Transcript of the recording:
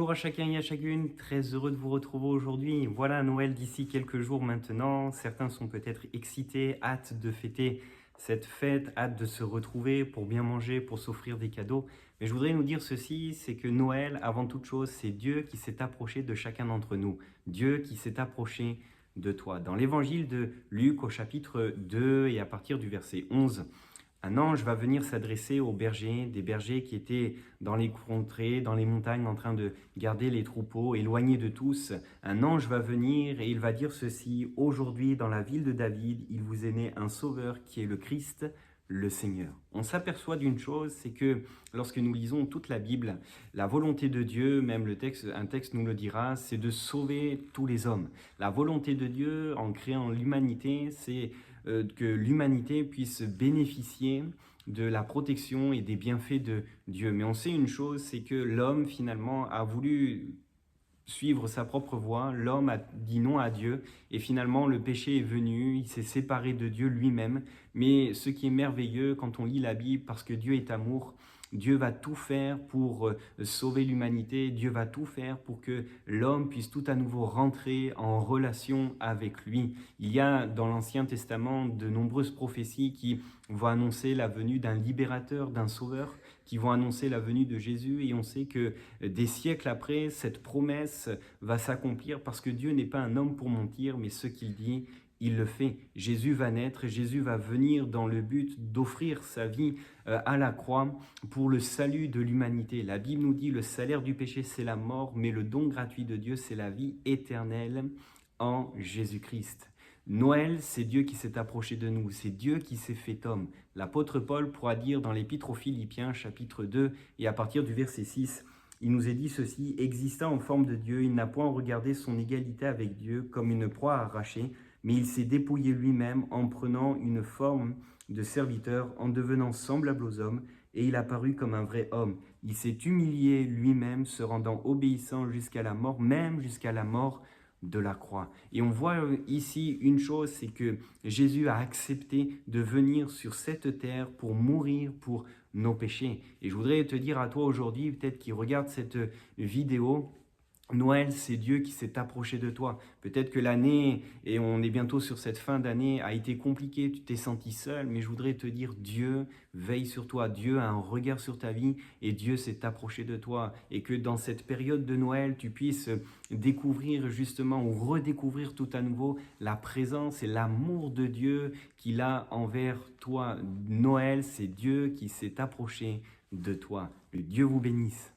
Bonjour à chacun et à chacune, très heureux de vous retrouver aujourd'hui. Voilà Noël d'ici quelques jours maintenant. Certains sont peut-être excités, hâte de fêter cette fête, hâte de se retrouver pour bien manger, pour s'offrir des cadeaux. Mais je voudrais nous dire ceci, c'est que Noël, avant toute chose, c'est Dieu qui s'est approché de chacun d'entre nous. Dieu qui s'est approché de toi. Dans l'évangile de Luc au chapitre 2 et à partir du verset 11, un ange va venir s'adresser aux bergers, des bergers qui étaient dans les contrées, dans les montagnes, en train de garder les troupeaux, éloignés de tous. Un ange va venir et il va dire ceci: aujourd'hui, dans la ville de David, il vous est né un sauveur qui est le Christ, le Seigneur. On s'aperçoit d'une chose, c'est que lorsque nous lisons toute la Bible, la volonté de Dieu, même un texte nous le dira, c'est de sauver tous les hommes. La volonté de Dieu en créant l'humanité, c'est que l'humanité puisse bénéficier de la protection et des bienfaits de Dieu. Mais on sait une chose, c'est que l'homme finalement a voulu suivre sa propre voie, l'homme a dit non à Dieu et finalement le péché est venu, il s'est séparé de Dieu lui-même. Mais ce qui est merveilleux quand on lit la Bible, parce que Dieu est amour, Dieu va tout faire pour sauver l'humanité, Dieu va tout faire pour que l'homme puisse tout à nouveau rentrer en relation avec lui. Il y a dans l'Ancien Testament de nombreuses prophéties qui vont annoncer la venue d'un libérateur, d'un sauveur, qui vont annoncer la venue de Jésus, et on sait que des siècles après, cette promesse va s'accomplir parce que Dieu n'est pas un homme pour mentir, mais ce qu'il dit, il le fait. Jésus va naître, Jésus va venir dans le but d'offrir sa vie à la croix pour le salut de l'humanité. La Bible nous dit: le salaire du péché, c'est la mort, mais le don gratuit de Dieu, c'est la vie éternelle en Jésus-Christ. Noël, c'est Dieu qui s'est approché de nous, c'est Dieu qui s'est fait homme. L'apôtre Paul pourra dire dans l'Épître aux Philippiens, chapitre 2, et à partir du verset 6, il nous est dit ceci: existant en forme de Dieu, il n'a point regardé son égalité avec Dieu comme une proie arrachée, mais il s'est dépouillé lui-même en prenant une forme de serviteur, en devenant semblable aux hommes, et il apparut comme un vrai homme. Il s'est humilié lui-même, se rendant obéissant jusqu'à la mort, même jusqu'à la mort de la croix. Et on voit ici une chose, c'est que Jésus a accepté de venir sur cette terre pour mourir pour nos péchés. Et je voudrais te dire à toi aujourd'hui, peut-être qui regarde cette vidéo, Noël, c'est Dieu qui s'est approché de toi. Peut-être que l'année, et on est bientôt sur cette fin d'année, a été compliquée, tu t'es senti seul, mais je voudrais te dire, Dieu veille sur toi, Dieu a un regard sur ta vie et Dieu s'est approché de toi. Et que dans cette période de Noël, tu puisses découvrir justement ou redécouvrir tout à nouveau la présence et l'amour de Dieu qu'il a envers toi. Noël, c'est Dieu qui s'est approché de toi. Que Dieu vous bénisse.